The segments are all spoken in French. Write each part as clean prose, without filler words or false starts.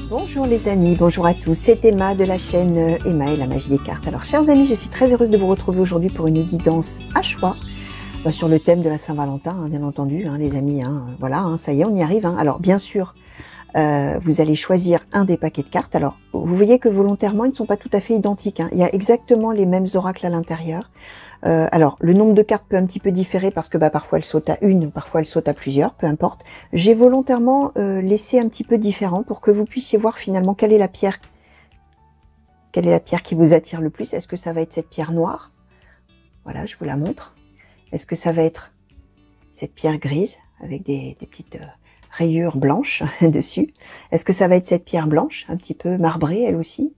Bonjour les amis, bonjour à tous, c'est Emma de la chaîne Emma et la magie des cartes. Alors chers amis, je suis très heureuse de vous retrouver aujourd'hui pour une guidance à choix sur le thème de la Saint-Valentin, hein, bien entendu, hein, les amis, voilà, ça y est, on y arrive. Alors bien sûr, vous allez choisir un des paquets de cartes. Alors vous voyez que volontairement, ils ne sont pas tout à fait identiques, hein. Il y a exactement les mêmes oracles à l'intérieur. Alors, le nombre de cartes peut un petit peu différer parce que parfois elle saute à une, parfois elle saute à plusieurs, peu importe. J'ai volontairement laissé un petit peu différent pour que vous puissiez voir finalement quelle est la pierre qui vous attire le plus. Est-ce que ça va être cette pierre noire? Voilà, je vous la montre. Est-ce que ça va être cette pierre grise avec des petites rayures blanches dessus? Est-ce que ça va être cette pierre blanche, un petit peu marbrée elle aussi?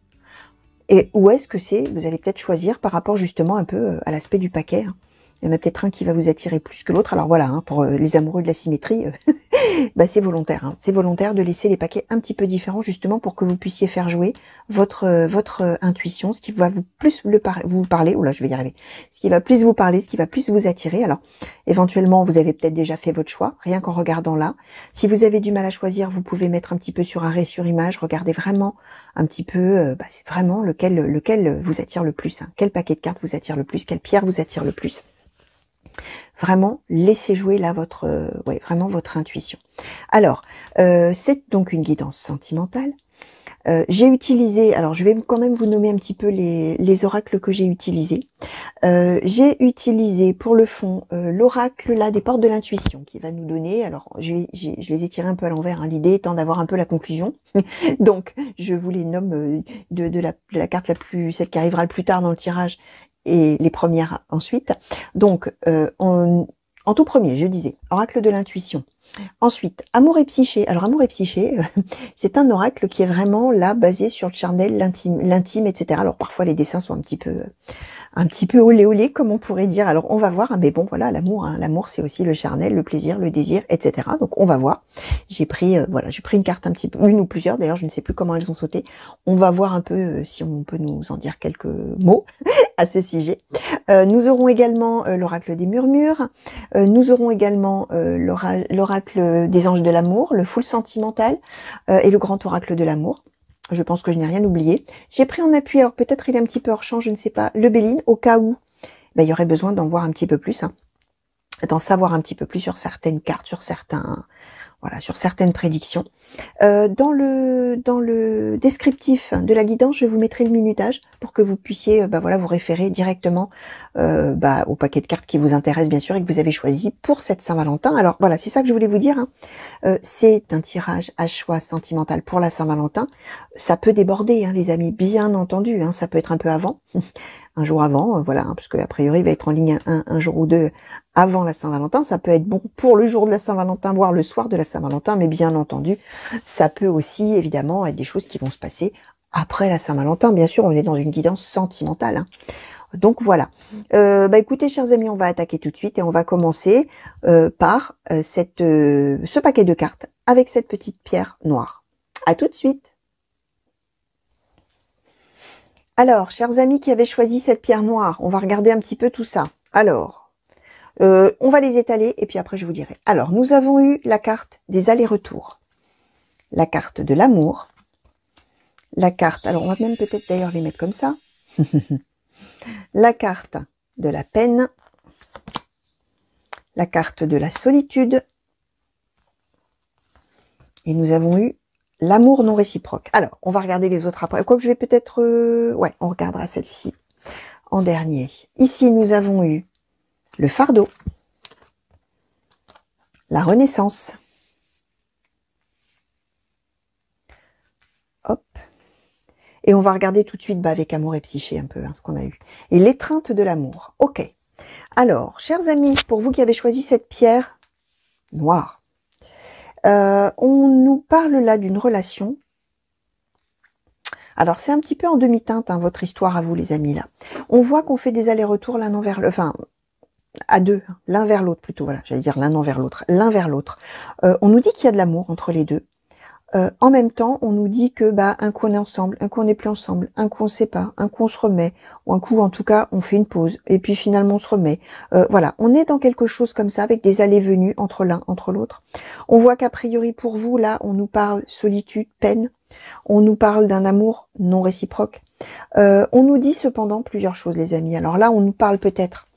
Et où est-ce que c'est? Vous allez peut-être choisir par rapport justement un peu à l'aspect du paquet, hein. Il y en a peut-être un qui va vous attirer plus que l'autre. Alors voilà, hein, pour les amoureux de la symétrie, c'est volontaire. Hein. C'est volontaire de laisser les paquets un petit peu différents justement pour que vous puissiez faire jouer votre intuition, ce qui va vous plus vous parler. Oula, je vais y arriver. Ce qui va plus vous parler, ce qui va plus vous attirer. Alors, éventuellement, vous avez peut-être déjà fait votre choix, rien qu'en regardant là. Si vous avez du mal à choisir, vous pouvez mettre un petit peu sur arrêt sur image. Regardez vraiment un petit peu, c'est vraiment lequel vous attire le plus. Hein. Quel paquet de cartes vous attire le plus? Quelle pierre vous attire le plus? Vraiment, laissez jouer là vraiment votre intuition. Alors, c'est donc une guidance sentimentale. J'ai utilisé, alors je vais quand même vous nommer un petit peu les oracles que j'ai utilisés. J'ai utilisé pour le fond l'oracle là des portes de l'intuition qui va nous donner, alors je les ai tirés un peu à l'envers, hein, l'idée étant d'avoir un peu la conclusion. Donc je vous les nomme de la carte celle qui arrivera le plus tard dans le tirage et les premières ensuite. Donc en tout premier, je disais oracle de l'intuition. Ensuite, amour et psyché. Alors amour et psyché, c'est un oracle qui est vraiment là basé sur le charnel, l'intime, etc. Alors parfois les dessins sont un petit peu olé olé comme on pourrait dire. Alors on va voir, hein, mais bon voilà, l'amour, hein, l'amour c'est aussi le charnel, le plaisir, le désir, etc. Donc on va voir. J'ai pris j'ai pris une carte un petit peu, une ou plusieurs d'ailleurs, je ne sais plus comment elles ont sauté. On va voir un peu si on peut nous en dire quelques mots à ce sujet. Nous aurons également l'oracle des murmures. Nous aurons également l'oracle des anges de l'amour, le full sentimental et le grand oracle de l'amour. Je pense que je n'ai rien oublié. J'ai pris en appui, alors peut-être il est un petit peu hors champ, je ne sais pas, le Béline, au cas où il y aurait besoin d'en voir un petit peu plus, hein, d'en savoir un petit peu plus sur certaines cartes, sur certaines prédictions. Dans le descriptif de la guidance, je vous mettrai le minutage pour que vous puissiez vous référer directement au paquet de cartes qui vous intéresse bien sûr et que vous avez choisi pour cette Saint-Valentin. Alors voilà, c'est ça que je voulais vous dire, hein. C'est un tirage à choix sentimental pour la Saint-Valentin. Ça peut déborder, hein, les amis, bien entendu, hein, ça peut être un peu avant. Un jour avant, voilà, hein, parce qu'a priori il va être en ligne un jour ou deux avant la Saint-Valentin. Ça peut être bon pour le jour de la Saint-Valentin, voire le soir de la Saint-Valentin, mais bien entendu, ça peut aussi évidemment être des choses qui vont se passer après la Saint-Valentin. Bien sûr, on est dans une guidance sentimentale, hein. Donc voilà. Écoutez, chers amis, on va attaquer tout de suite et on va commencer par ce paquet de cartes avec cette petite pierre noire. À tout de suite. Alors, chers amis qui avaient choisi cette pierre noire, on va regarder un petit peu tout ça. Alors, on va les étaler et puis après je vous dirai. Alors, nous avons eu la carte des allers-retours, la carte de l'amour, la carte, alors on va même peut-être d'ailleurs les mettre comme ça, la carte de la peine, la carte de la solitude, et nous avons eu l'amour non réciproque. Alors, on va regarder les autres après. Quoique je vais peut-être... ouais, on regardera celle-ci en dernier. Ici, nous avons eu le fardeau, la renaissance. Hop. Et on va regarder tout de suite avec amour et psyché un peu, hein, ce qu'on a eu. Et l'étreinte de l'amour. Ok. Alors, chers amis, pour vous qui avez choisi cette pierre noire, on nous parle là d'une relation. Alors, c'est un petit peu en demi-teinte, hein, votre histoire à vous, les amis, là. On voit qu'on fait des allers-retours l'un envers l'autre, enfin, à deux, l'un vers l'autre plutôt, voilà, j'allais dire l'un envers l'autre, l'un vers l'autre. On nous dit qu'il y a de l'amour entre les deux. En même temps, on nous dit que un coup on est ensemble, un coup on n'est plus ensemble, un coup on sait pas, un coup on se remet, ou un coup en tout cas on fait une pause, et puis finalement on se remet. Voilà, on est dans quelque chose comme ça, avec des allées-venues entre l'un, entre l'autre. On voit qu'a priori pour vous, là, on nous parle solitude, peine, On nous parle d'un amour non réciproque. On nous dit cependant plusieurs choses, les amis. Alors là, on nous parle peut-être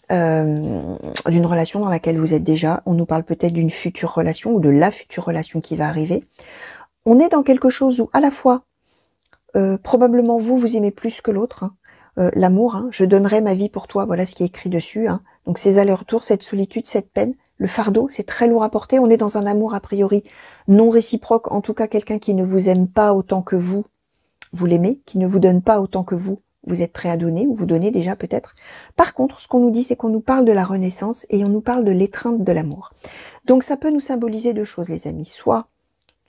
d'une relation dans laquelle vous êtes déjà. On nous parle peut-être d'une future relation ou de la future relation qui va arriver. On est dans quelque chose où à la fois, probablement vous aimez plus que l'autre. Hein. L'amour, hein, je donnerai ma vie pour toi, voilà ce qui est écrit dessus. Hein. Donc ces allers-retours, cette solitude, cette peine, le fardeau, c'est très lourd à porter. On est dans un amour a priori non réciproque, en tout cas quelqu'un qui ne vous aime pas autant que vous l'aimez, qui ne vous donne pas autant que vous êtes prêt à donner, ou vous donnez déjà peut-être. Par contre, ce qu'on nous dit, c'est qu'on nous parle de la renaissance et on nous parle de l'étreinte de l'amour. Donc ça peut nous symboliser deux choses, les amis. Soit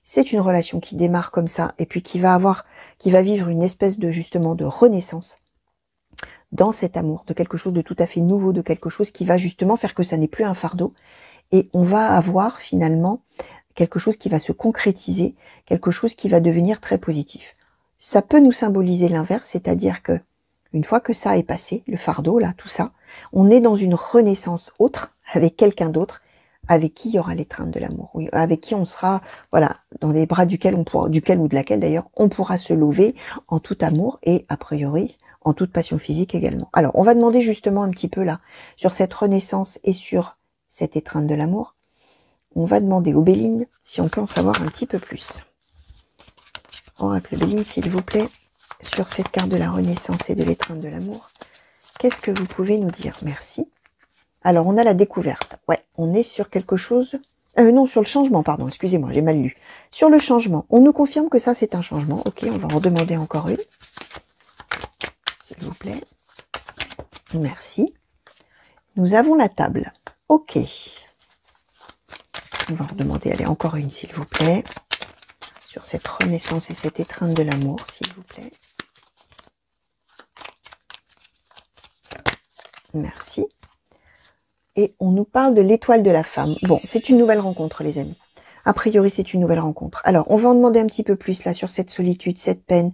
c'est une relation qui démarre comme ça et puis qui va vivre une espèce de justement de renaissance dans cet amour, de quelque chose de tout à fait nouveau, de quelque chose qui va justement faire que ça n'est plus un fardeau. Et on va avoir finalement quelque chose qui va se concrétiser, quelque chose qui va devenir très positif. Ça peut nous symboliser l'inverse, c'est-à-dire que une fois que ça est passé, le fardeau, là, tout ça, on est dans une renaissance autre, avec quelqu'un d'autre, avec qui il y aura l'étreinte de l'amour, avec qui on sera, voilà, dans les bras duquel ou de laquelle d'ailleurs, on pourra se lever en tout amour et a priori en toute passion physique également. Alors, on va demander justement un petit peu là, sur cette renaissance et sur cette étreinte de l'amour, on va demander aux Bélines si on peut en savoir un petit peu plus. Oracle Béline, s'il vous plaît, sur cette carte de la renaissance et de l'étreinte de l'amour, qu'est-ce que vous pouvez nous dire? Merci. Alors, on a la découverte. Ouais, on est sur quelque chose... non, sur le changement, pardon, excusez-moi, j'ai mal lu. Sur le changement, on nous confirme que ça, c'est un changement. Ok, on va en demander encore une. S'il vous plaît. Merci. Nous avons la table. Ok. On va en demander, allez, encore une, s'il vous plaît. Sur cette renaissance et cette étreinte de l'amour, s'il vous plaît. Merci. Et on nous parle de l'étoile de la femme. Bon, c'est une nouvelle rencontre, les amis. A priori, c'est une nouvelle rencontre. Alors, on va en demander un petit peu plus, là, sur cette solitude, cette peine,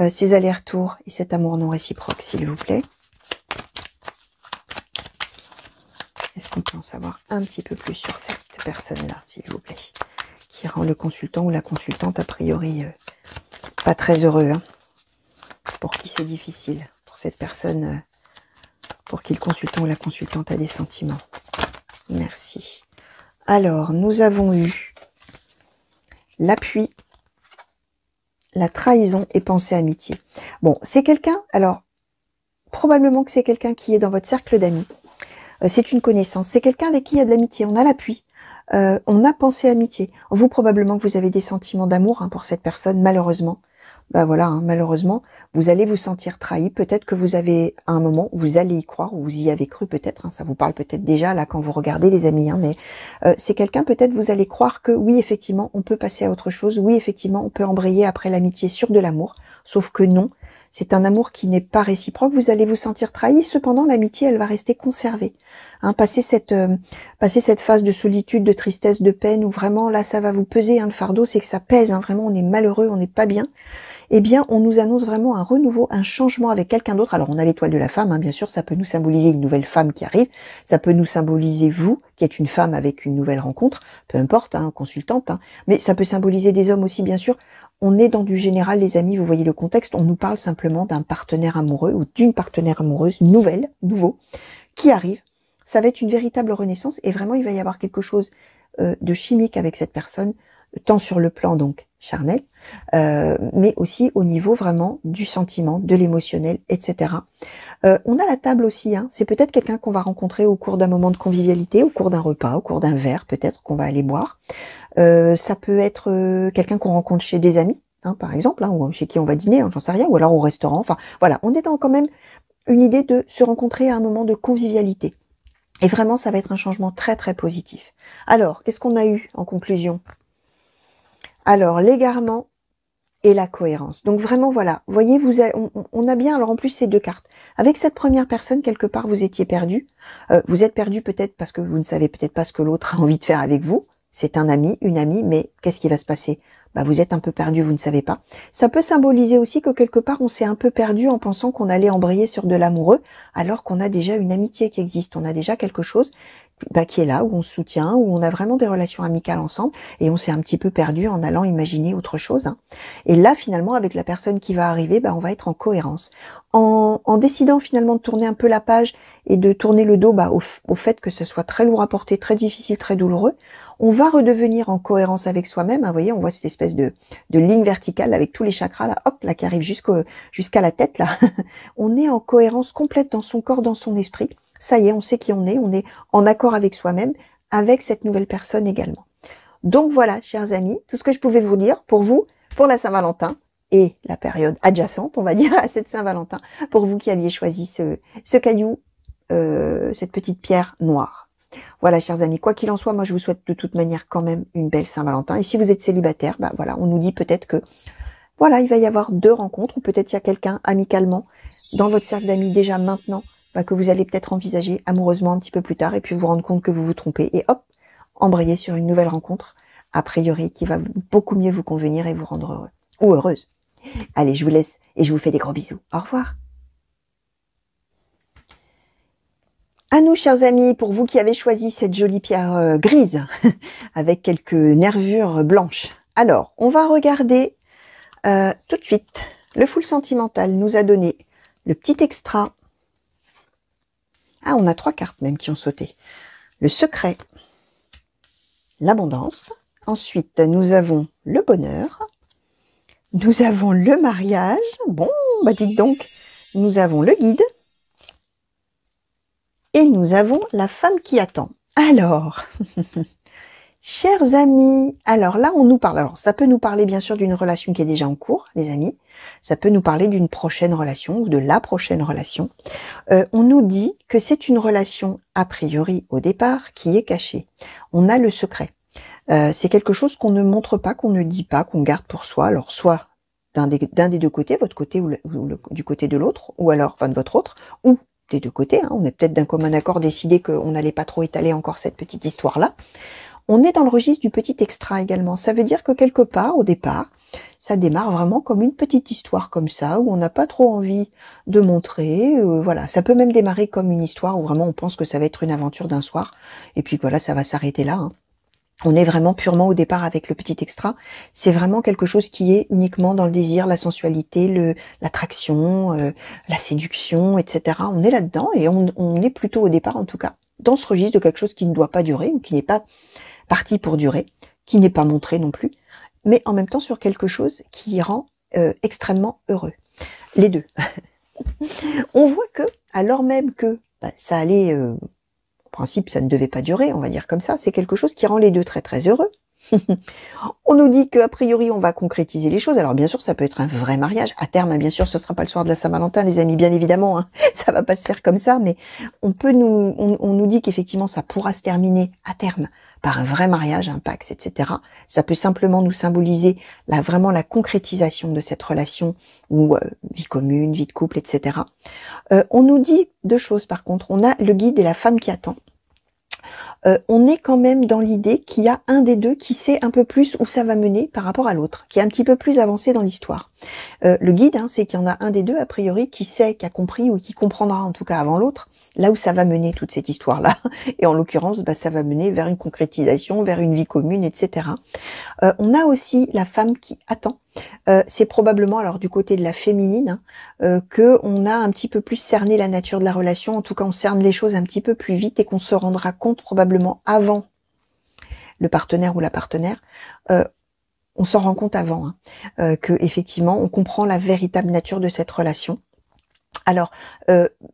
ces allers-retours et cet amour non réciproque, s'il vous plaît. Est-ce qu'on peut en savoir un petit peu plus sur cette personne-là, s'il vous plaît, qui rend le consultant ou la consultante, a priori, pas très heureux, hein, pour qui c'est difficile, pour cette personne, pour qui le consultant ou la consultante a des sentiments. Merci. Alors, nous avons eu l'appui, la trahison et pensée amitié. Bon, c'est quelqu'un, alors, probablement que c'est quelqu'un qui est dans votre cercle d'amis. C'est une connaissance, c'est quelqu'un avec qui il y a de l'amitié, on a l'appui, on a pensé amitié. Vous, probablement que vous avez des sentiments d'amour hein, pour cette personne, malheureusement. Bah voilà, hein, malheureusement, vous allez vous sentir trahi. Peut-être que vous avez, à un moment, vous allez y croire, ou vous y avez cru peut-être, hein, ça vous parle peut-être déjà là quand vous regardez les amis, hein, mais c'est quelqu'un, peut-être vous allez croire que oui, effectivement, on peut passer à autre chose, oui, effectivement, on peut embrayer après l'amitié sur de l'amour, sauf que non. C'est un amour qui n'est pas réciproque, vous allez vous sentir trahi, cependant l'amitié, elle va rester conservée. Hein, passer cette phase de solitude, de tristesse, de peine, où vraiment là ça va vous peser, hein, le fardeau, c'est que ça pèse, hein, vraiment on est malheureux, on n'est pas bien. Eh bien, on nous annonce vraiment un renouveau, un changement avec quelqu'un d'autre. Alors, on a l'étoile de la femme, hein, bien sûr, ça peut nous symboliser une nouvelle femme qui arrive, ça peut nous symboliser vous, qui êtes une femme avec une nouvelle rencontre, peu importe, hein, consultante, hein, mais ça peut symboliser des hommes aussi, bien sûr. On est dans du général, les amis, vous voyez le contexte, on nous parle simplement d'un partenaire amoureux ou d'une partenaire amoureuse nouveau, qui arrive. Ça va être une véritable renaissance et vraiment, il va y avoir quelque chose de chimique avec cette personne, tant sur le plan donc charnel, mais aussi au niveau vraiment du sentiment, de l'émotionnel, etc. On a la table aussi, hein. C'est peut-être quelqu'un qu'on va rencontrer au cours d'un moment de convivialité, au cours d'un repas, au cours d'un verre peut-être qu'on va aller boire. Ça peut être quelqu'un qu'on rencontre chez des amis, hein, par exemple, hein, ou chez qui on va dîner, hein, j'en sais rien, ou alors au restaurant. Enfin voilà, on est dans quand même une idée de se rencontrer à un moment de convivialité. Et vraiment, ça va être un changement très très positif. Alors, qu'est-ce qu'on a eu en conclusion? Alors, l'égarement et la cohérence. Donc vraiment, voilà, vous voyez, on a bien, alors en plus, ces deux cartes. Avec cette première personne, quelque part, vous étiez perdu. Vous êtes perdu peut-être parce que vous ne savez peut-être pas ce que l'autre a envie de faire avec vous. C'est un ami, une amie, mais qu'est-ce qui va se passer? bah, vous êtes un peu perdu, vous ne savez pas. Ça peut symboliser aussi que quelque part, on s'est un peu perdu en pensant qu'on allait embrayer sur de l'amoureux, alors qu'on a déjà une amitié qui existe, on a déjà quelque chose bah, qui est là, où on se soutient, où on a vraiment des relations amicales ensemble, et on s'est un petit peu perdu en allant imaginer autre chose. Hein. Et là, finalement, avec la personne qui va arriver, bah, on va être en cohérence. En décidant finalement de tourner un peu la page et de tourner le dos bah, au fait que ce soit très lourd à porter, très difficile, très douloureux, on va redevenir en cohérence avec soi-même. Hein, vous voyez, on voit cette espèce de ligne verticale avec tous les chakras là, hop, là qui arrive jusqu'à la tête là. On est en cohérence complète dans son corps, dans son esprit. Ça y est, on sait qui on est en accord avec soi-même, avec cette nouvelle personne également. Donc voilà, chers amis, tout ce que je pouvais vous dire pour vous, pour la Saint-Valentin et la période adjacente, on va dire, à cette Saint-Valentin, pour vous qui aviez choisi ce caillou, cette petite pierre noire. Voilà, chers amis, quoi qu'il en soit, moi je vous souhaite de toute manière quand même une belle Saint-Valentin. Et si vous êtes célibataire, bah voilà, on nous dit peut-être que voilà, il va y avoir 2 rencontres, ou peut-être il y a quelqu'un amicalement dans votre cercle d'amis déjà maintenant, bah, que vous allez peut-être envisager amoureusement un petit peu plus tard, et puis vous rendre compte que vous vous trompez, et hop, embrayer sur une nouvelle rencontre, a priori, qui va beaucoup mieux vous convenir et vous rendre heureux, ou heureuse. Allez, je vous laisse, et je vous fais des gros bisous. Au revoir. À nous, chers amis, pour vous qui avez choisi cette jolie pierre grise, avec quelques nervures blanches. Alors, on va regarder tout de suite. Le full sentimental nous a donné le petit extra. Ah, on a 3 cartes même qui ont sauté. Le secret, l'abondance. Ensuite, nous avons le bonheur. Nous avons le mariage. Bon, bah dites donc, nous avons le guide. Et nous avons la femme qui attend. Alors, chers amis, alors là on nous parle, alors ça peut nous parler bien sûr d'une relation qui est déjà en cours, les amis. Ça peut nous parler d'une prochaine relation ou de la prochaine relation. On nous dit que c'est une relation a priori au départ qui est cachée. On a le secret. C'est quelque chose qu'on ne montre pas, qu'on ne dit pas, qu'on garde pour soi. Alors soit d'un des 2 côtés, votre côté ou du côté de l'autre, ou alors enfin de votre autre, ou des 2 côtés. Hein. On est peut-être d'un commun accord décidé qu'on n'allait pas trop étaler encore cette petite histoire-là. On est dans le registre du petit extra également. Ça veut dire que quelque part, au départ, ça démarre vraiment comme une petite histoire comme ça, où on n'a pas trop envie de montrer. Voilà, ça peut même démarrer comme une histoire où vraiment on pense que ça va être une aventure d'un soir. Et puis voilà, ça va s'arrêter là. Hein. On est vraiment purement au départ avec le petit extra. C'est vraiment quelque chose qui est uniquement dans le désir, la sensualité, l'attraction, la séduction, etc. On est là-dedans et on est plutôt au départ, en tout cas, dans ce registre de quelque chose qui ne doit pas durer ou qui n'est pas parti pour durer, qui n'est pas montré non plus, mais en même temps sur quelque chose qui rend extrêmement heureux. Les 2. On voit que, alors même que ça allait... En principe, ça ne devait pas durer, on va dire comme ça. C'est quelque chose qui rend les 2 très très heureux. On nous dit qu'a priori, on va concrétiser les choses. Alors bien sûr, ça peut être un vrai mariage. À terme, hein, bien sûr, ce sera pas le soir de la Saint-Valentin, les amis, bien évidemment. Hein. Ça va pas se faire comme ça, mais on nous dit qu'effectivement, ça pourra se terminer à terme par un vrai mariage, un Pax, etc. Ça peut simplement nous symboliser vraiment la concrétisation de cette relation ou vie commune, vie de couple, etc. On nous dit 2 choses par contre. On a le guide et la femme qui attend. On est quand même dans l'idée qu'il y a un des 2 qui sait un peu plus où ça va mener par rapport à l'autre, qui est un petit peu plus avancé dans l'histoire. Le guide, hein, c'est qu'il y en a un des 2, a priori, qui sait, qui a compris ou qui comprendra en tout cas avant l'autre, là où ça va mener toute cette histoire-là. Et en l'occurrence, ça va mener vers une concrétisation, vers une vie commune, etc. On a aussi la femme qui attend. C'est probablement, alors du côté de la féminine, que on a un petit peu plus cerné la nature de la relation. En tout cas, on cerne les choses un petit peu plus vite et qu'on se rendra compte probablement avant le partenaire ou la partenaire. On s'en rend compte avant, hein, que effectivement, on comprend la véritable nature de cette relation. Alors,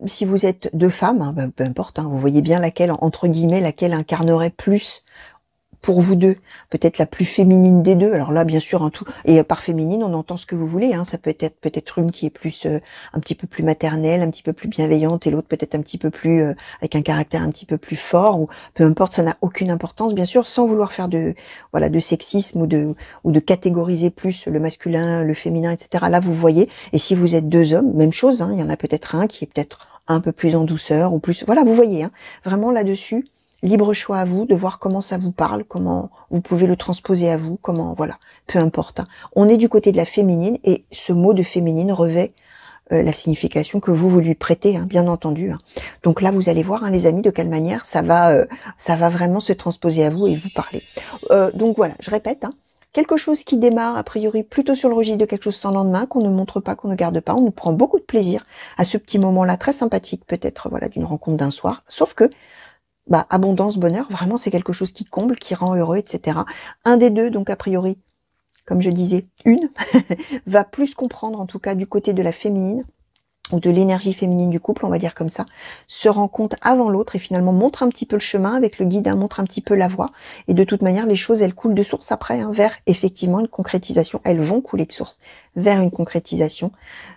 si vous êtes 2 femmes, hein, peu importe, hein, vous voyez bien laquelle, entre guillemets, laquelle incarnerait plus pour vous 2, peut-être la plus féminine des 2. Alors là, bien sûr, tout. Et par féminine, on entend ce que vous voulez. Hein. Ça peut être peut-être une qui est plus, un petit peu plus maternelle, un petit peu plus bienveillante, et l'autre peut-être un petit peu plus avec un caractère un petit peu plus fort. Ou peu importe, ça n'a aucune importance, bien sûr, sans vouloir faire de sexisme ou de catégoriser plus le masculin, le féminin, etc. Là, vous voyez. Et si vous êtes 2 hommes, même chose. Hein, il y en a peut-être un qui est peut-être un peu plus en douceur ou plus. Voilà, vous voyez. Hein, vraiment là-dessus. libre choix à vous de voir comment ça vous parle, comment vous pouvez le transposer à vous, comment, voilà, peu importe. Hein. On est du côté de la féminine et ce mot de féminine revêt la signification que vous lui prêtez, hein, bien entendu. Hein. Donc là, vous allez voir, hein, les amis, de quelle manière ça va vraiment se transposer à vous et vous parler. Donc voilà, je répète, hein, quelque chose qui démarre a priori plutôt sur le registre de quelque chose sans lendemain, qu'on ne montre pas, qu'on ne garde pas. On nous prend beaucoup de plaisir à ce petit moment-là, très sympathique peut-être, voilà, d'une rencontre d'un soir. Sauf que bah, abondance, bonheur, vraiment c'est quelque chose qui comble, qui rend heureux, etc. Un des deux, donc a priori, comme je disais, une, va plus comprendre, en tout cas du côté de la féminine, ou de l'énergie féminine du couple, on va dire comme ça, se rend compte avant l'autre et finalement montre un petit peu le chemin avec le guide, hein, montre un petit peu la voie. Et de toute manière, les choses, elles coulent de source après, hein, vers effectivement une concrétisation. Elles vont couler de source vers une concrétisation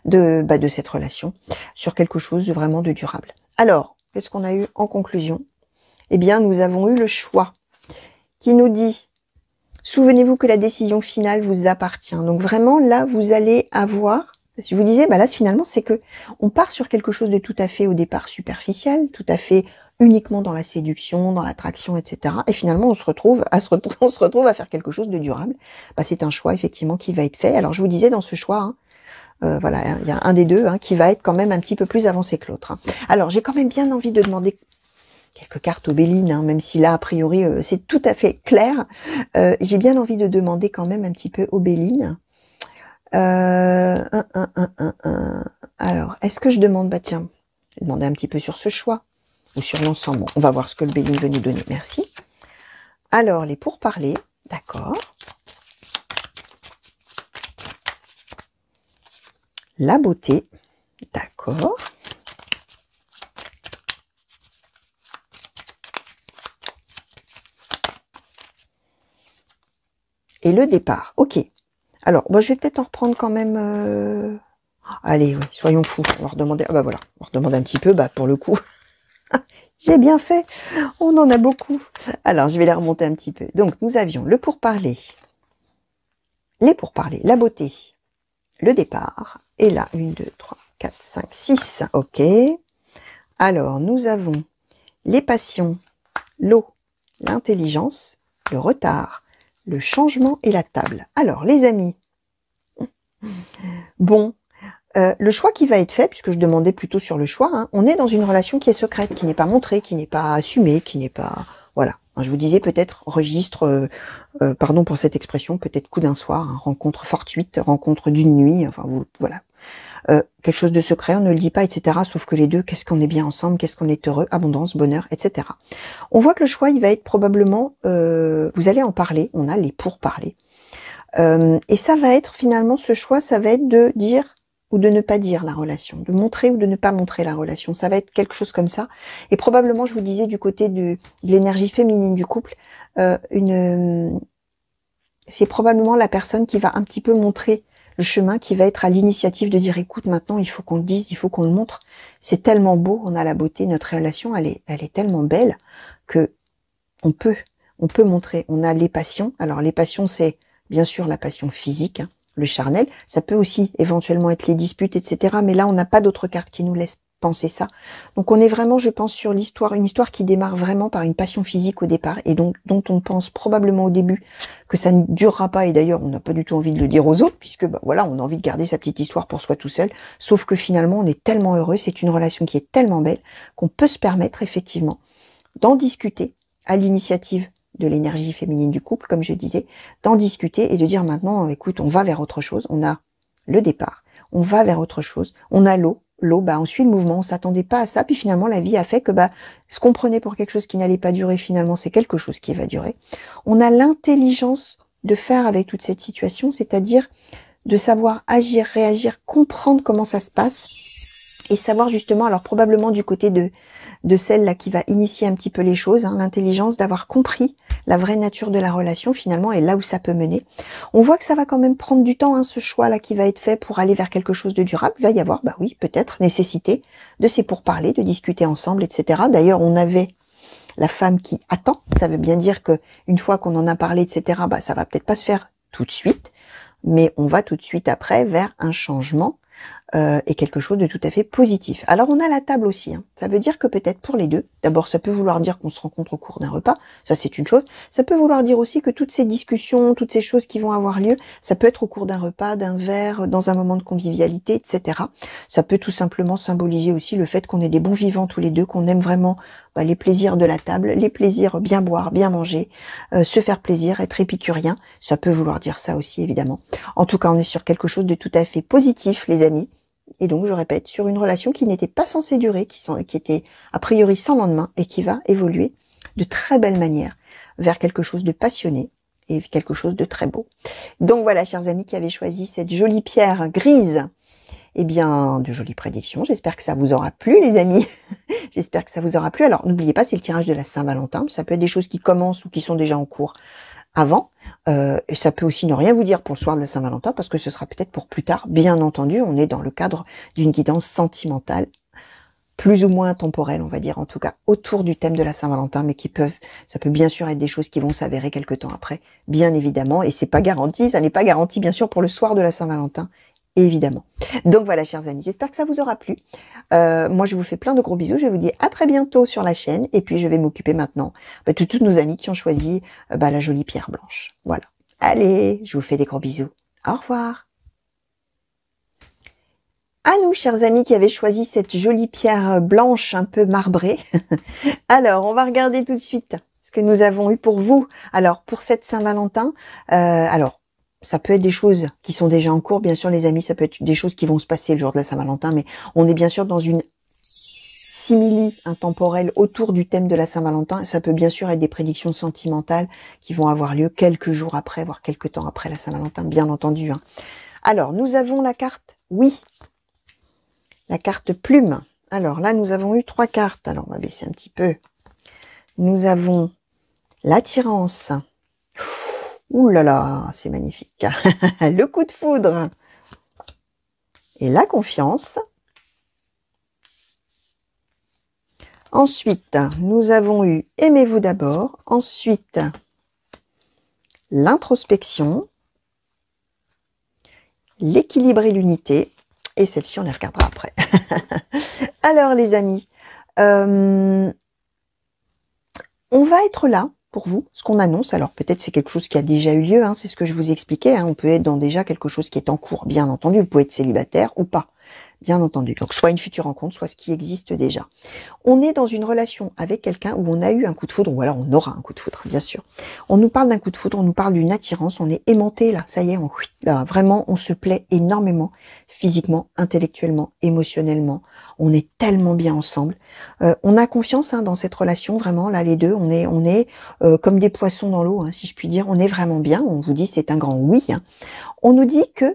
de cette relation sur quelque chose de vraiment de durable. Alors, qu'est-ce qu'on a eu en conclusion? Eh bien, nous avons eu le choix qui nous dit, souvenez-vous que la décision finale vous appartient. Donc vraiment, là, vous allez avoir, si vous disiez, bah là, finalement, c'est que on part sur quelque chose de tout à fait, au départ, superficiel, tout à fait uniquement dans la séduction, dans l'attraction, etc. Et finalement, on se retrouve à faire quelque chose de durable. Bah, c'est un choix, effectivement, qui va être fait. Alors, je vous disais, dans ce choix, hein, voilà, il y a un des deux, hein, qui va être quand même un petit peu plus avancé que l'autre. Hein. Alors, j'ai quand même bien envie de demander quelques cartes aux Bélines, hein, même si là, a priori, c'est tout à fait clair. J'ai bien envie de demander quand même un petit peu aux Bélines. Alors, est-ce que je demande, bah tiens, je vais demander un petit peu sur ce choix, ou sur l'ensemble. Bon, on va voir ce que le Béline veut nous donner, merci. Alors, les pourparlers, d'accord. La beauté, d'accord. Et le départ, ok. Alors, moi, je vais peut-être en reprendre quand même... Allez, oui, soyons fous. On va redemander... Ah bah voilà, on va redemander un petit peu, bah pour le coup. J'ai bien fait. On en a beaucoup. Alors, je vais les remonter un petit peu. Donc, nous avions le pourparler, les pourparlers, la beauté, le départ. Et là, 1, 2, 3, 4, 5, 6. Ok. Alors, nous avons les passions, l'eau, l'intelligence, le retard, le changement et la table. Alors, les amis, bon, le choix qui va être fait, puisque je demandais plutôt sur le choix, hein, on est dans une relation qui est secrète, qui n'est pas montrée, qui n'est pas assumée, qui n'est pas... Voilà. Je vous disais peut-être registre, pardon pour cette expression, peut-être coup d'un soir, hein, rencontre fortuite, rencontre d'une nuit, enfin voilà. Quelque chose de secret, on ne le dit pas, etc. Sauf que les deux, qu'est-ce qu'on est bien ensemble, qu'est-ce qu'on est heureux, abondance, bonheur, etc. On voit que le choix, il va être probablement, vous allez en parler, on a les pourparlers. Et ça va être finalement, ce choix, ça va être de dire ou de ne pas dire la relation, de montrer ou de ne pas montrer la relation. Ça va être quelque chose comme ça. Et probablement, je vous disais, du côté de l'énergie féminine du couple, c'est probablement la personne qui va un petit peu montrer le chemin, qui va être à l'initiative de dire, écoute, maintenant, il faut qu'on le dise, il faut qu'on le montre. C'est tellement beau, on a la beauté, notre relation, elle est tellement belle que on peut montrer. On a les passions. Alors, les passions, c'est bien sûr la passion physique, hein, le charnel. Ça peut aussi éventuellement être les disputes, etc. Mais là, on n'a pas d'autres cartes qui nous laissent penser ça. Donc, on est vraiment, je pense, sur l'histoire, une histoire qui démarre vraiment par une passion physique au départ et dont on pense probablement au début que ça ne durera pas. Et d'ailleurs, on n'a pas du tout envie de le dire aux autres puisque, bah, voilà, on a envie de garder sa petite histoire pour soi tout seul. Sauf que finalement, on est tellement heureux, c'est une relation qui est tellement belle qu'on peut se permettre effectivement d'en discuter à l'initiative de l'énergie féminine du couple, comme je disais, d'en discuter et de dire maintenant, écoute, on va vers autre chose, on a le départ, on va vers autre chose, on a l'eau, bah, on suit le mouvement, on s'attendait pas à ça, puis finalement la vie a fait que bah, ce qu'on prenait pour quelque chose qui n'allait pas durer, finalement c'est quelque chose qui va durer. On a l'intelligence de faire avec toute cette situation, c'est-à-dire de savoir agir, réagir, comprendre comment ça se passe, et savoir justement, alors probablement du côté de celle-là qui va initier un petit peu les choses, hein, l'intelligence d'avoir compris la vraie nature de la relation finalement et là où ça peut mener. On voit que ça va quand même prendre du temps, hein, ce choix-là qui va être fait pour aller vers quelque chose de durable. Il va y avoir, bah oui, peut-être nécessité de ces pourparlers, de discuter ensemble, etc. D'ailleurs, on avait la femme qui attend. Ça veut bien dire que une fois qu'on en a parlé, etc., bah ça va peut-être pas se faire tout de suite, mais on va tout de suite après vers un changement et quelque chose de tout à fait positif. Alors on a la table aussi, hein. Ça veut dire que peut-être pour les deux, d'abord ça peut vouloir dire qu'on se rencontre au cours d'un repas, ça c'est une chose, ça peut vouloir dire aussi que toutes ces discussions, toutes ces choses qui vont avoir lieu, ça peut être au cours d'un repas, d'un verre, dans un moment de convivialité, etc. Ça peut tout simplement symboliser aussi le fait qu'on est des bons vivants tous les deux, qu'on aime vraiment les plaisirs de la table, les plaisirs bien boire, bien manger, se faire plaisir, être épicurien, ça peut vouloir dire ça aussi évidemment. En tout cas on est sur quelque chose de tout à fait positif les amis. Et donc, je répète, sur une relation qui n'était pas censée durer, qui était a priori sans lendemain et qui va évoluer de très belle manière vers quelque chose de passionné et quelque chose de très beau. Donc voilà, chers amis qui avaient choisi cette jolie pierre grise, eh bien, de jolies prédictions. J'espère que ça vous aura plu, les amis. J'espère que ça vous aura plu. Alors, n'oubliez pas, c'est le tirage de la Saint-Valentin. Ça peut être des choses qui commencent ou qui sont déjà en cours avant. Et ça peut aussi ne rien vous dire pour le soir de la Saint-Valentin, parce que ce sera peut-être pour plus tard. Bien entendu, on est dans le cadre d'une guidance sentimentale, plus ou moins temporelle, on va dire, en tout cas, autour du thème de la Saint-Valentin, mais ça peut bien sûr être des choses qui vont s'avérer quelque temps après, bien évidemment, et c'est pas garanti, ça n'est pas garanti, bien sûr, pour le soir de la Saint-Valentin, évidemment. Donc voilà, chers amis, j'espère que ça vous aura plu. Moi, je vous fais plein de gros bisous. Je vous dis à très bientôt sur la chaîne. Et puis, je vais m'occuper maintenant de toutes nos amies qui ont choisi la jolie pierre blanche. Voilà. Allez, je vous fais des gros bisous. Au revoir. À nous, chers amis, qui avez choisi cette jolie pierre blanche un peu marbrée. Alors, on va regarder tout de suite ce que nous avons eu pour vous. Alors, pour cette Saint-Valentin, ça peut être des choses qui sont déjà en cours, bien sûr les amis, ça peut être des choses qui vont se passer le jour de la Saint-Valentin, mais on est bien sûr dans une simili intemporelle autour du thème de la Saint-Valentin. Ça peut bien sûr être des prédictions sentimentales qui vont avoir lieu quelques jours après, voire quelques temps après la Saint-Valentin, bien entendu. Hein. Alors, nous avons la carte oui, la carte plume. Alors là, nous avons eu 3 cartes. Alors, on va baisser un petit peu. Nous avons l'attirance. Ouh là là, c'est magnifique. Le coup de foudre. Et la confiance. Ensuite, nous avons eu aimez-vous d'abord. Ensuite, l'introspection. L'équilibre et l'unité. Et celle-ci, on les regardera après. Alors, les amis, on va être là pour vous, ce qu'on annonce. Alors peut-être c'est quelque chose qui a déjà eu lieu, hein, c'est ce que je vous expliquais, hein, on peut être dans déjà quelque chose qui est en cours, bien entendu, vous pouvez être célibataire ou pas, bien entendu, donc soit une future rencontre, soit ce qui existe déjà. On est dans une relation avec quelqu'un où on a eu un coup de foudre, ou alors on aura un coup de foudre, bien sûr. On nous parle d'un coup de foudre, on nous parle d'une attirance, on est aimanté là, ça y est, là, vraiment on se plaît énormément, physiquement, intellectuellement, émotionnellement, on est tellement bien ensemble. On a confiance dans cette relation, vraiment, là les deux, on est comme des poissons dans l'eau, hein, si je puis dire, on est vraiment bien, on vous dit c'est un grand oui. Hein. On nous dit que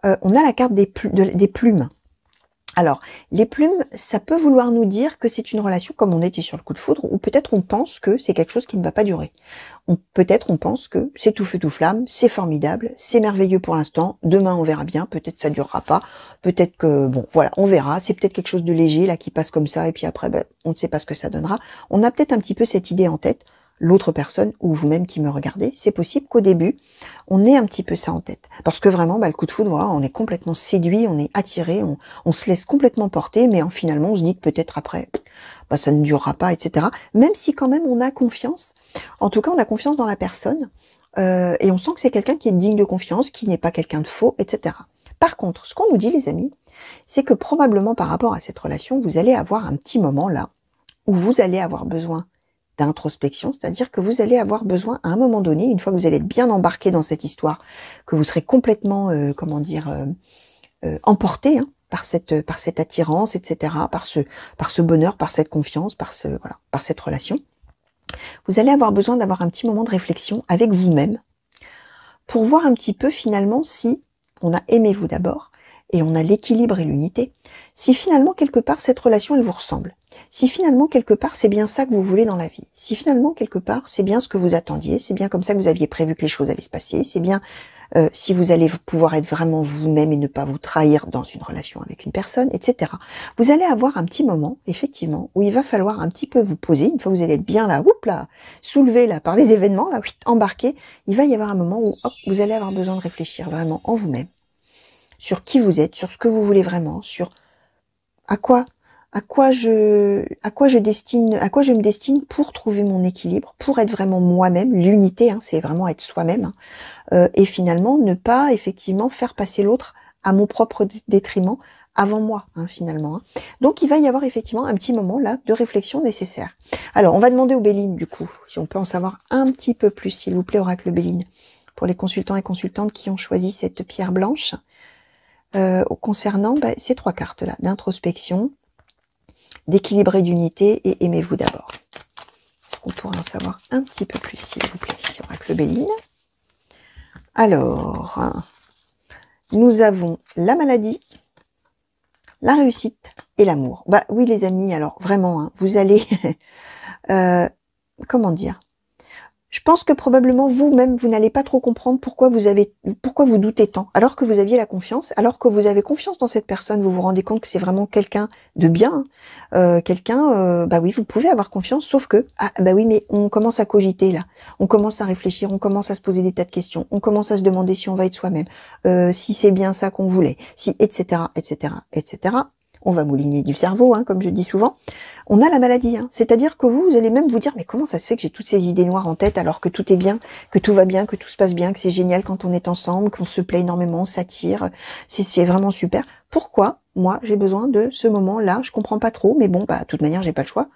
on a la carte des plumes. Alors, les plumes, ça peut vouloir nous dire que c'est une relation comme on était sur le coup de foudre, ou peut-être on pense que c'est quelque chose qui ne va pas durer. Peut-être on pense que c'est tout feu tout flamme, c'est formidable, c'est merveilleux pour l'instant, demain on verra bien, peut-être ça durera pas, peut-être que, bon, voilà, on verra, c'est peut-être quelque chose de léger, là, qui passe comme ça, et puis après, on ne sait pas ce que ça donnera. On a peut-être un petit peu cette idée en tête, l'autre personne, ou vous-même qui me regardez, c'est possible qu'au début, on ait un petit peu ça en tête. Parce que vraiment, le coup de foudre, voilà, on est complètement séduit, on est attiré, on se laisse complètement porter, mais finalement, on se dit que peut-être après, ça ne durera pas, etc. Même si quand même, on a confiance. En tout cas, on a confiance dans la personne, et on sent que c'est quelqu'un qui est digne de confiance, qui n'est pas quelqu'un de faux, etc. Par contre, ce qu'on nous dit, les amis, c'est que probablement par rapport à cette relation, vous allez avoir un petit moment là, où vous allez avoir besoin d'introspection, c'est-à-dire que vous allez avoir besoin à un moment donné, une fois que vous allez être bien embarqué dans cette histoire, que vous serez complètement, emporté par cette attirance, etc., par ce bonheur, par cette confiance, par cette relation, vous allez avoir besoin d'avoir un petit moment de réflexion avec vous-même pour voir un petit peu finalement si on a aimé vous d'abord et on a l'équilibre et l'unité, si finalement quelque part cette relation elle vous ressemble. Si finalement, quelque part, c'est bien ça que vous voulez dans la vie, si finalement, quelque part, c'est bien ce que vous attendiez, c'est bien comme ça que vous aviez prévu que les choses allaient se passer, c'est bien si vous allez pouvoir être vraiment vous-même et ne pas vous trahir dans une relation avec une personne, etc. Vous allez avoir un petit moment, effectivement, où il va falloir un petit peu vous poser, une fois que vous allez être bien là, soulevé là par les événements, là, embarqué, il va y avoir un moment où hop, vous allez avoir besoin de réfléchir vraiment en vous-même. sur qui vous êtes, sur ce que vous voulez vraiment, sur à quoi je me destine pour trouver mon équilibre, pour être vraiment moi-même, l'unité, hein, c'est vraiment être soi-même, et finalement ne pas effectivement faire passer l'autre à mon propre détriment avant moi, hein, finalement. Hein. Donc il va y avoir effectivement un petit moment là de réflexion nécessaire. Alors on va demander au Béline du coup, si on peut en savoir un petit peu plus, s'il vous plaît, oracle Béline, pour les consultants et consultantes qui ont choisi cette pierre blanche, concernant ces 3 cartes là, d'introspection, d'équilibre et d'unité, et aimez-vous d'abord. Est-ce qu'on pourrait en savoir un petit peu plus, s'il vous plaît, oracle Béline? Alors, nous avons la maladie, la réussite et l'amour. Bah oui les amis, alors vraiment, hein, vous allez, comment dire, je pense que probablement vous-même, vous n'allez pas trop comprendre pourquoi vous doutez tant, alors que vous aviez la confiance, alors que vous avez confiance dans cette personne, vous vous rendez compte que c'est vraiment quelqu'un de bien, bah oui, vous pouvez avoir confiance, sauf que, ah bah oui, mais on commence à cogiter là, on commence à réfléchir, on commence à se poser des tas de questions, on commence à se demander si on va être soi-même, si c'est bien ça qu'on voulait, si, etc., etc., etc., on va mouliner du cerveau, hein, comme je dis souvent, on a la maladie. Hein. C'est-à-dire que vous allez même vous dire, mais comment ça se fait que j'ai toutes ces idées noires en tête alors que tout est bien, que tout va bien, que tout se passe bien, que c'est génial quand on est ensemble, qu'on se plaît énormément, on s'attire, c'est vraiment super. Pourquoi moi j'ai besoin de ce moment-là? Je comprends pas trop, mais bon, bah de toute manière j'ai pas le choix.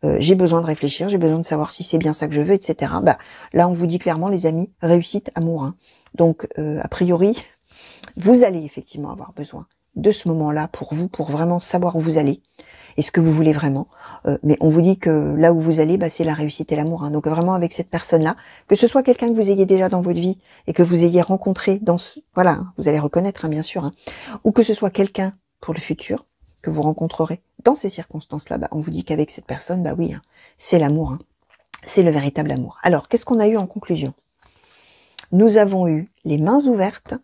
J'ai besoin de réfléchir, j'ai besoin de savoir si c'est bien ça que je veux, etc. Bah là on vous dit clairement les amis, réussite, amour. Hein. Donc a priori, vous allez effectivement avoir besoin de ce moment-là pour vous, pour vraiment savoir où vous allez et ce que vous voulez vraiment. Mais on vous dit que là où vous allez, bah, c'est la réussite et l'amour. Hein. Donc vraiment avec cette personne-là, que ce soit quelqu'un que vous ayez déjà dans votre vie et que vous ayez rencontré dans ce... Voilà, hein, vous allez reconnaître, hein, bien sûr. Hein, ou que ce soit quelqu'un pour le futur que vous rencontrerez dans ces circonstances-là, bah, on vous dit qu'avec cette personne, bah oui, hein, c'est l'amour. Hein, c'est le véritable amour. Alors, qu'est-ce qu'on a eu en conclusion? Nous avons eu les mains ouvertes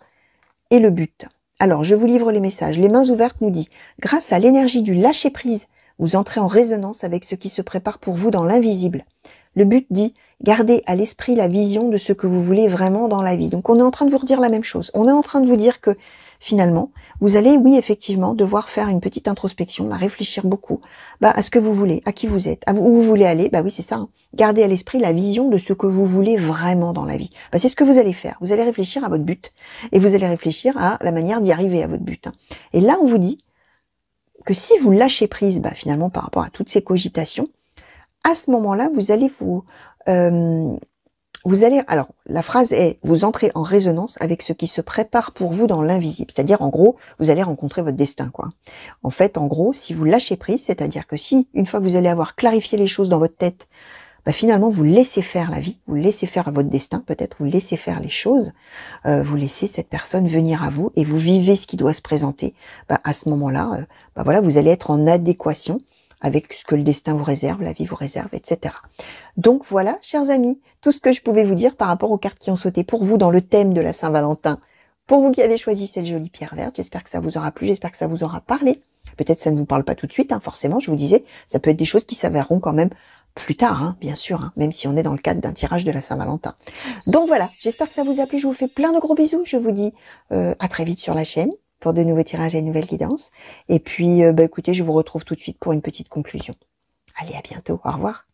et le but. Alors, je vous livre les messages. Les mains ouvertes nous dit, grâce à l'énergie du lâcher-prise, vous entrez en résonance avec ce qui se prépare pour vous dans l'invisible. Le but dit, gardez à l'esprit la vision de ce que vous voulez vraiment dans la vie. Donc, on est en train de vous redire la même chose. On est en train de vous dire que, finalement, vous allez, oui, effectivement, devoir faire une petite introspection, là, réfléchir beaucoup à ce que vous voulez, à qui vous êtes, où vous voulez aller. Bah oui, c'est ça. Hein. Gardez à l'esprit la vision de ce que vous voulez vraiment dans la vie. Bah, c'est ce que vous allez faire. Vous allez réfléchir à votre but et vous allez réfléchir à la manière d'y arriver à votre but. Hein. Et là, on vous dit que si vous lâchez prise, finalement, par rapport à toutes ces cogitations, à ce moment-là, vous allez alors, la phrase est, vous entrez en résonance avec ce qui se prépare pour vous dans l'invisible. C'est-à-dire, en gros, vous allez rencontrer votre destin, quoi. En fait, en gros, si vous lâchez prise, c'est-à-dire que si, une fois que vous allez avoir clarifié les choses dans votre tête, finalement, vous laissez faire la vie, vous laissez faire votre destin, peut-être, vous laissez faire les choses, vous laissez cette personne venir à vous et vous vivez ce qui doit se présenter. À ce moment-là, voilà, vous allez être en adéquation avec ce que le destin vous réserve, la vie vous réserve, etc. Donc voilà, chers amis, tout ce que je pouvais vous dire par rapport aux cartes qui ont sauté pour vous dans le thème de la Saint-Valentin. Pour vous qui avez choisi cette jolie pierre verte, j'espère que ça vous aura plu, j'espère que ça vous aura parlé. Peut-être ça ne vous parle pas tout de suite, hein, forcément, je vous disais, ça peut être des choses qui s'avéreront quand même plus tard, hein, bien sûr, hein, même si on est dans le cadre d'un tirage de la Saint-Valentin. Donc voilà, j'espère que ça vous a plu, je vous fais plein de gros bisous, je vous dis à très vite sur la chaîne pour de nouveaux tirages et de nouvelles guidances. Et puis, écoutez, je vous retrouve tout de suite pour une petite conclusion. Allez, à bientôt, au revoir.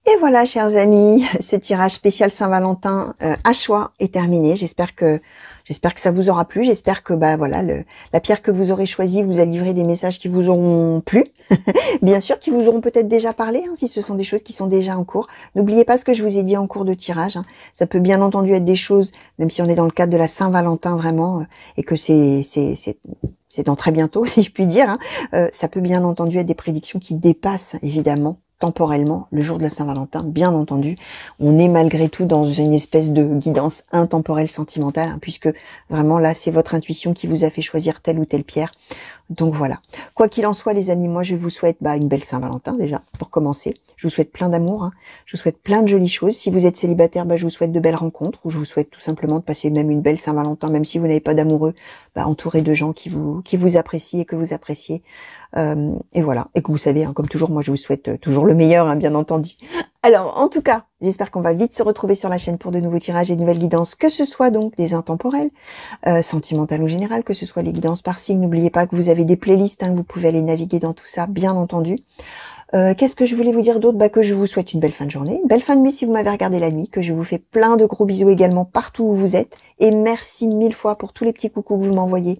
Et voilà, chers amis, ce tirage spécial Saint-Valentin à choix est terminé. J'espère que ça vous aura plu. J'espère que voilà, la pierre que vous aurez choisie vous a livré des messages qui vous auront plu. Bien sûr, qui vous auront peut-être déjà parlé, hein, si ce sont des choses qui sont déjà en cours. N'oubliez pas ce que je vous ai dit en cours de tirage. Hein. Ça peut bien entendu être des choses, même si on est dans le cadre de la Saint-Valentin vraiment, et que c'est dans très bientôt, si je puis dire. Hein. Ça peut bien entendu être des prédictions qui dépassent, évidemment, temporellement, le jour de la Saint-Valentin, bien entendu. On est malgré tout dans une espèce de guidance intemporelle sentimentale, hein, puisque vraiment là, c'est votre intuition qui vous a fait choisir telle ou telle pierre. Donc voilà. Quoi qu'il en soit, les amis, moi je vous souhaite une belle Saint-Valentin déjà, pour commencer. Je vous souhaite plein d'amour, hein. Je vous souhaite plein de jolies choses. Si vous êtes célibataire, je vous souhaite de belles rencontres, ou je vous souhaite tout simplement de passer même une belle Saint-Valentin, même si vous n'avez pas d'amoureux, entouré de gens qui vous apprécient et que vous appréciez. Et voilà. Et que vous savez, hein, comme toujours, moi je vous souhaite toujours le meilleur, hein, bien entendu. Alors, en tout cas, j'espère qu'on va vite se retrouver sur la chaîne pour de nouveaux tirages et de nouvelles guidances, que ce soit donc des intemporels, sentimentales ou générales, que ce soit les guidances par signe. N'oubliez pas que vous avez des playlists, hein, vous pouvez aller naviguer dans tout ça, bien entendu. Qu'est-ce que je voulais vous dire d'autre? Que je vous souhaite une belle fin de journée, une belle fin de nuit si vous m'avez regardé la nuit, que je vous fais plein de gros bisous également partout où vous êtes. Et merci mille fois pour tous les petits coucous que vous m'envoyez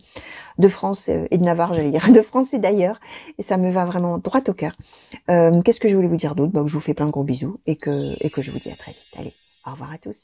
de France et de Navarre, j'allais dire, de France et d'ailleurs. Et ça me va vraiment droit au cœur. Qu'est-ce que je voulais vous dire d'autre? Que je vous fais plein de gros bisous et que je vous dis à très vite. Allez, au revoir à tous.